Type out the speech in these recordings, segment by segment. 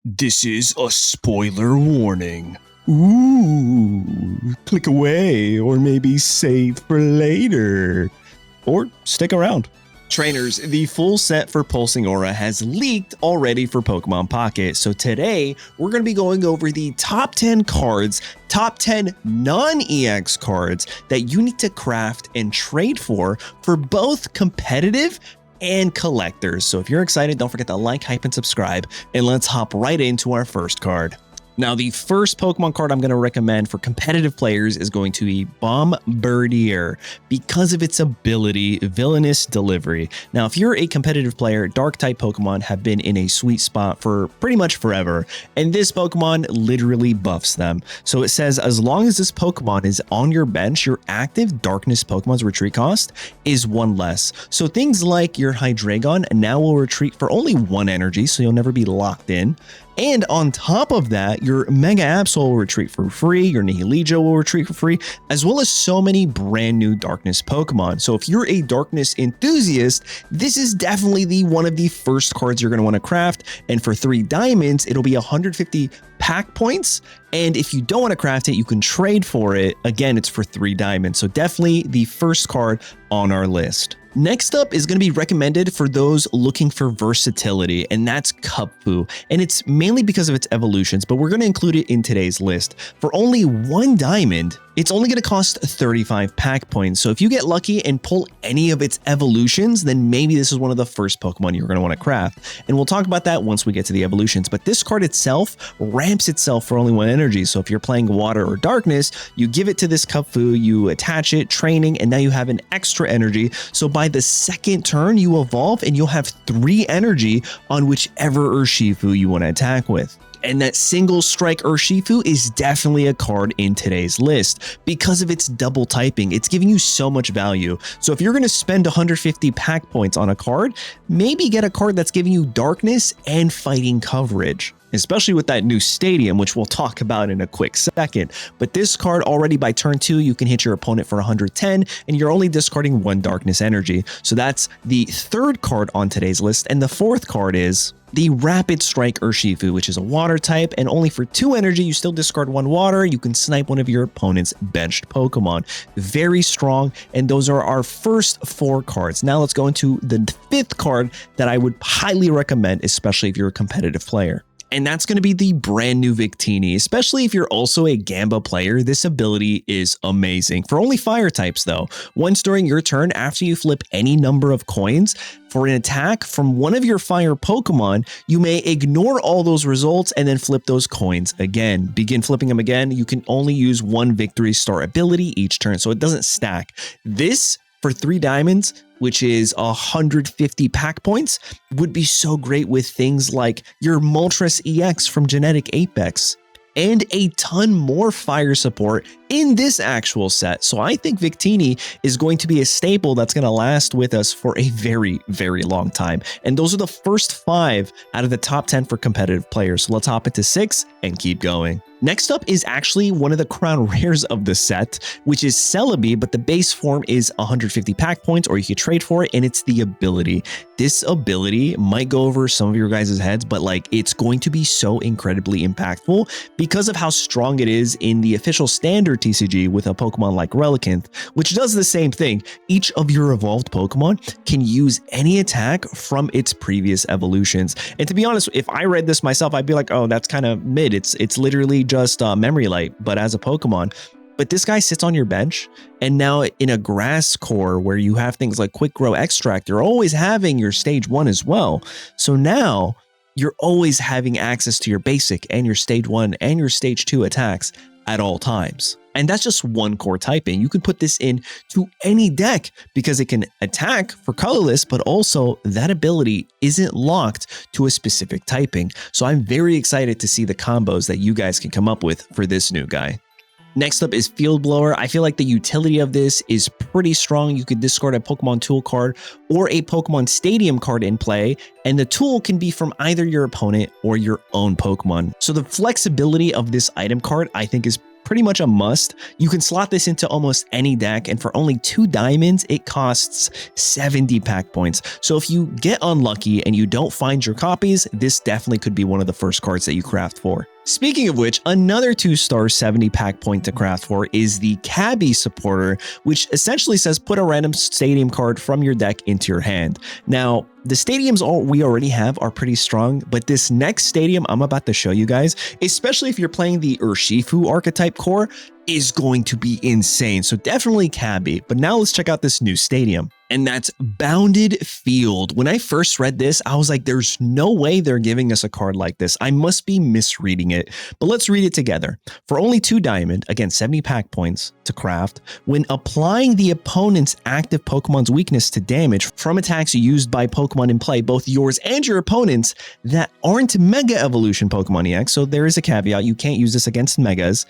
This is a spoiler warning. Ooh, click away or maybe save for later. Or stick around. Trainers, the full set for Pulsing Aura has leaked already for Pokemon Pocket, so today we're going to be going over the top 10 cards, top 10 non-EX cards that you need to craft and trade for both competitive and collectors. So if you're excited, don't forget to like, hype, and subscribe, and let's hop right into our first card. Now, the first Pokemon card I'm going to recommend for competitive players is going to be Bombardier because of its ability, Villainous Delivery. Now, if you're a competitive player, Dark-type Pokemon have been in a sweet spot for pretty much forever, and this Pokemon literally buffs them. So it says as long as this Pokemon is on your bench, your active Darkness Pokemon's retreat cost is 1 less. So things like your Hydreigon now will retreat for only 1 energy, so you'll never be locked in. And on top of that, your Mega Absol will retreat for free, your Nihilego will retreat for free, as well as so many brand new Darkness Pokemon. So if you're a Darkness enthusiast, this is definitely one of the first cards you're going to want to craft. And for 3 diamonds, it'll be 150 pack points. And if you don't want to craft it, you can trade for it. Again, it's for 3 diamonds. So definitely the first card on our list. Next up is going to be recommended for those looking for versatility, and that's Kupfu. And it's mainly because of its evolutions, but we're going to include it in today's list. For only 1 diamond, it's only going to cost 35 pack points. So if you get lucky and pull any of its evolutions, then maybe this is one of the first Pokemon you're going to want to craft. And we'll talk about that once we get to the evolutions. But this card itself ramps itself for only 1 energy. So if you're playing Water or Darkness, you give it to this Kupfu, you attach it, training, and now you have an extra energy. So by the second turn, you evolve and you'll have 3 energy on whichever Urshifu you want to attack with. And that single strike Urshifu is definitely a card in today's list because of its double typing. It's giving you so much value. So if you're going to spend 150 pack points on a card, maybe get a card that's giving you darkness and fighting coverage, especially with that new stadium, which we'll talk about in a quick second. But this card already by turn 2, you can hit your opponent for 110 and you're only discarding 1 darkness energy. So that's the 3rd card on today's list. And the 4th card is the Rapid Strike Urshifu, which is a water type, and only for 2 energy, you still discard 1 water. You can snipe one of your opponent's benched Pokemon. Very strong, and those are our first 4 cards. Now let's go into the 5th card that I would highly recommend, especially if you're a competitive player. And that's going to be the brand new Victini. Especially if you're also a Gamba player, this ability is amazing. For only fire types though. Once during your turn, after you flip any number of coins for an attack from one of your fire Pokemon, you may ignore all those results and then flip those coins again. Begin flipping them again. You can only use 1 Victory Star ability each turn, so it doesn't stack. This, for 3 diamonds, which is 150 pack points, would be so great with things like your Moltres EX from Genetic Apex and a ton more fire support in this actual set. So I think Victini is going to be a staple that's going to last with us for a very, very long time. And those are the first 5 out of the top 10 for competitive players. So let's hop into 6 and keep going. Next up is actually one of the crown rares of the set, which is Celebi, but the base form is 150 pack points, or you can trade for it, and it's the ability. This ability might go over some of your guys' heads, but like it's going to be so incredibly impactful because of how strong it is in the official standard TCG with a Pokemon like Relicanth, which does the same thing. Each of your evolved Pokemon can use any attack from its previous evolutions. And to be honest, if I read this myself, I'd be like, oh, that's kind of mid. It's literally just Memory Light, but as a Pokemon. But this guy sits on your bench, and now in a grass core where you have things like Quick Grow Extract, you're always having your stage 1 as well. So now you're always having access to your basic and your stage 1 and your stage 2 attacks at all times. And that's just 1 core typing. You can put this in to any deck because it can attack for colorless, but also that ability isn't locked to a specific typing. So I'm very excited to see the combos that you guys can come up with for this new guy. Next up is Field Blower. I feel like the utility of this is pretty strong. You could discard a Pokemon Tool card or a Pokemon Stadium card in play, and the tool can be from either your opponent or your own Pokemon. So the flexibility of this item card, I think, is pretty much a must. You can slot this into almost any deck, and for only 2 diamonds, it costs 70 pack points. So if you get unlucky and you don't find your copies, this definitely could be one of the first cards that you craft for. Speaking of which, another 2-star 70 pack point to craft for is the Cabby supporter, which essentially says put a random stadium card from your deck into your hand. Now, the stadiums we already have are pretty strong, but this next stadium I'm about to show you guys, especially if you're playing the Urshifu archetype core, is going to be insane. So definitely Cabby. But now let's check out this new stadium. And that's Bounded Field. When I first read this, I was like, there's no way they're giving us a card like this. I must be misreading it. But let's read it together. For only 2 diamond, again, 70 pack points to craft, when applying the opponent's active Pokemon's weakness to damage from attacks used by Pokemon in play, both yours and your opponents that aren't Mega Evolution Pokemon EX, so there is a caveat, you can't use this against Megas,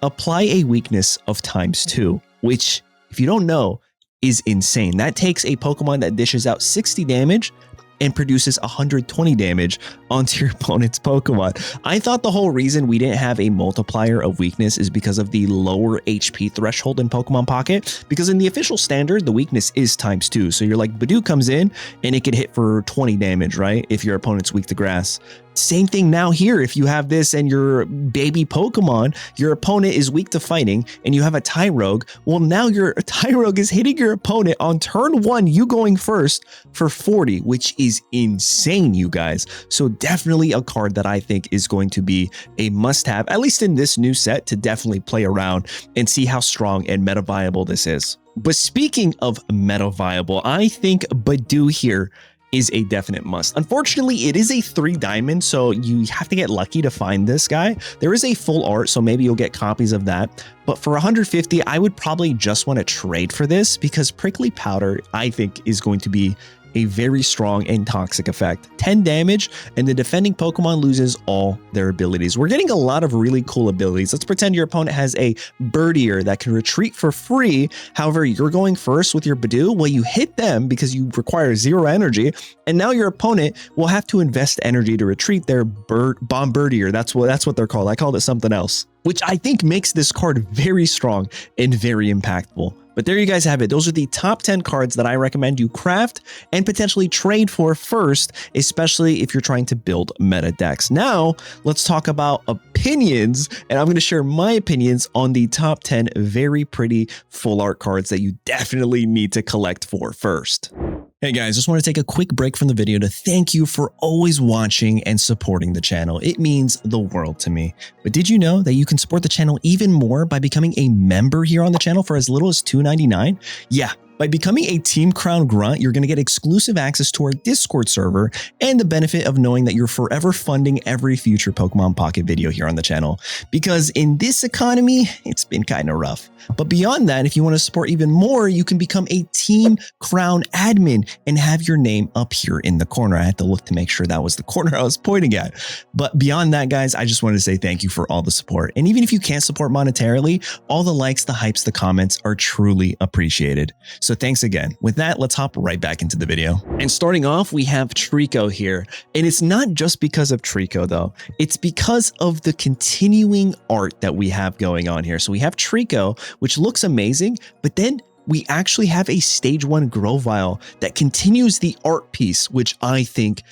apply a weakness of ×2, which, if you don't know, is insane. That takes a Pokemon that dishes out 60 damage and produces 120 damage onto your opponent's Pokemon. I thought the whole reason we didn't have a multiplier of weakness is because of the lower HP threshold in Pokemon Pocket, because in the official standard, the weakness is ×2. So you're like, Badoo comes in and it could hit for 20 damage, right? If your opponent's weak to grass. Same thing now here. If you have this and your baby Pokemon, your opponent is weak to fighting, and you have a Tyrogue, well, now your Tyrogue is hitting your opponent on turn 1, you going first for 40, which is insane, you guys. So definitely a card that I think is going to be a must-have, at least in this new set, to definitely play around and see how strong and meta viable this is. But speaking of meta viable, I think Badoo here is a definite must. Unfortunately, it is a 3 diamond, so you have to get lucky to find this guy. There is a full art, so maybe you'll get copies of that. But for 150, I would probably just want to trade for this, because Prickly Powder, I think, is going to be a very strong and toxic effect. 10 damage, and the defending Pokemon loses all their abilities. We're getting a lot of really cool abilities. Let's pretend your opponent has a Birdier that can retreat for free. However, you're going first with your Badoo. Well, you hit them because you require 0 energy, and now your opponent will have to invest energy to retreat their Bombardier. That's what they're called. I called it something else, which I think makes this card very strong and very impactful. But there you guys have it. Those are the top 10 cards that I recommend you craft and potentially trade for first, especially if you're trying to build meta decks. Now, let's talk about opinions, and I'm going to share my opinions on the top 10 very pretty full art cards that you definitely need to collect for first. Hey guys, just want to take a quick break from the video to thank you for always watching and supporting the channel. It means the world to me. But did you know that you can support the channel even more by becoming a member here on the channel for as little as $2.99? Yeah. By becoming a Team Crown Grunt, you're going to get exclusive access to our Discord server and the benefit of knowing that you're forever funding every future Pokemon Pocket video here on the channel. Because in this economy, it's been kind of rough. But beyond that, if you want to support even more, you can become a Team Crown admin and have your name up here in the corner. I had to look to make sure that was the corner I was pointing at. But beyond that, guys, I just wanted to say thank you for all the support. And even if you can't support monetarily, all the likes, the hypes, the comments are truly appreciated. So thanks again. With that, let's hop right back into the video. And starting off, we have Trico here. And it's not just because of Trico, though. It's because of the continuing art that we have going on here. So we have Trico, which looks amazing, but then we actually have a stage 1 Grovyle that continues the art piece, which I think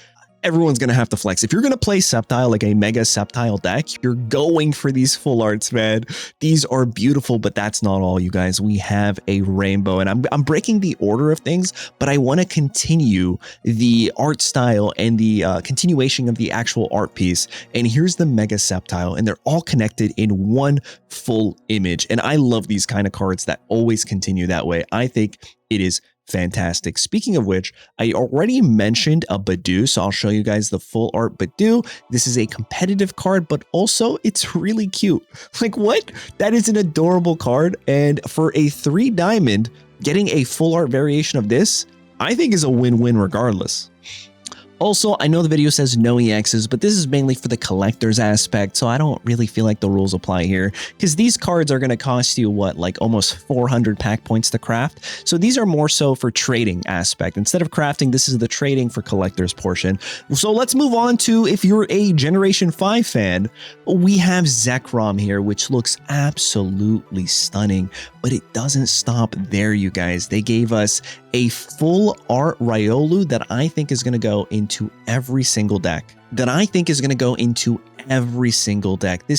everyone's going to have to flex. If you're going to play Sceptile, like a Mega Sceptile deck, you're going for these full arts, man. These are beautiful, but that's not all, you guys. We have a rainbow, and I'm breaking the order of things, but I want to continue the art style and the continuation of the actual art piece. And here's the Mega Sceptile, and they're all connected in one full image. And I love these kind of cards that always continue that way. I think it is fantastic. Speaking of which, I already mentioned a Badoo, so I'll show you guys the full art Badoo. This is a competitive card, but also it's really cute. Like, what? That is an adorable card, and for a 3 diamond, getting a full art variation of this, I think is a win-win regardless. Also, I know the video says no EXs, but this is mainly for the collector's aspect, so I don't really feel like the rules apply here, because these cards are going to cost you, what, like almost 400 pack points to craft? So these are more so for trading aspect. Instead of crafting, this is the trading for collector's portion. So let's move on to, if you're a Generation 5 fan, we have Zekrom here, which looks absolutely stunning, but it doesn't stop there, you guys. They gave us a full art Riolu that I think is going to go into every single deck. This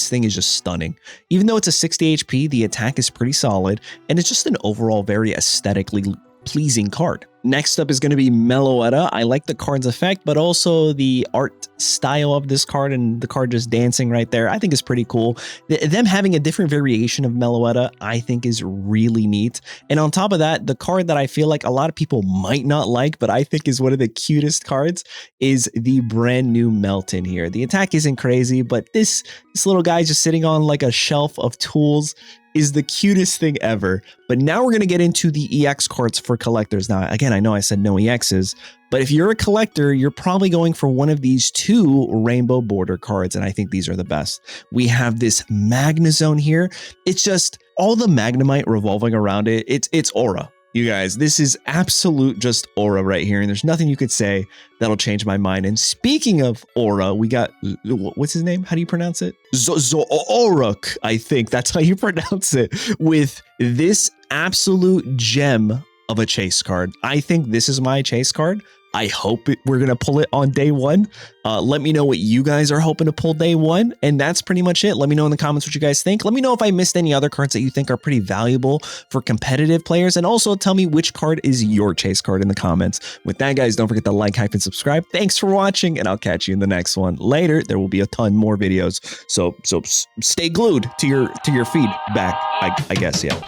thing is just stunning. Even though it's a 60 HP, the attack is pretty solid, and it's just an overall very aesthetically pleasing card. Next up is going to be Meloetta. I like the card's effect, but also the art style of this card and the card just dancing right there, I think is pretty cool. Them having a different variation of Meloetta, I think is really neat. And on top of that, the card that I feel like a lot of people might not like, but I think is one of the cutest cards, is the brand new Melton here. The attack isn't crazy, but this little guy just sitting on like a shelf of tools is the cutest thing ever. But now we're going to get into the EX cards for collectors. Now, again, I know I said no EXs, but if you're a collector, you're probably going for one of these two rainbow border cards, and I think these are the best. We have this Magnezone here. It's just all the Magnemite revolving around it. It's aura. You guys, this is absolute just aura right here, and there's nothing you could say that'll change my mind. And speaking of aura, we got, what's his name? How do you pronounce it? Zoruk, I think that's how you pronounce it, with this absolute gem of a chase card. I think this is my chase card. I hope we're going to pull it on day one. Let me know what you guys are hoping to pull day one. And that's pretty much it. Let me know in the comments what you guys think. Let me know if I missed any other cards that you think are pretty valuable for competitive players. And also tell me which card is your chase card in the comments. With that, guys, don't forget to like, hype, and subscribe. Thanks for watching, and I'll catch you in the next one. Later, there will be a ton more videos. So stay glued to your feed back, I guess, yeah.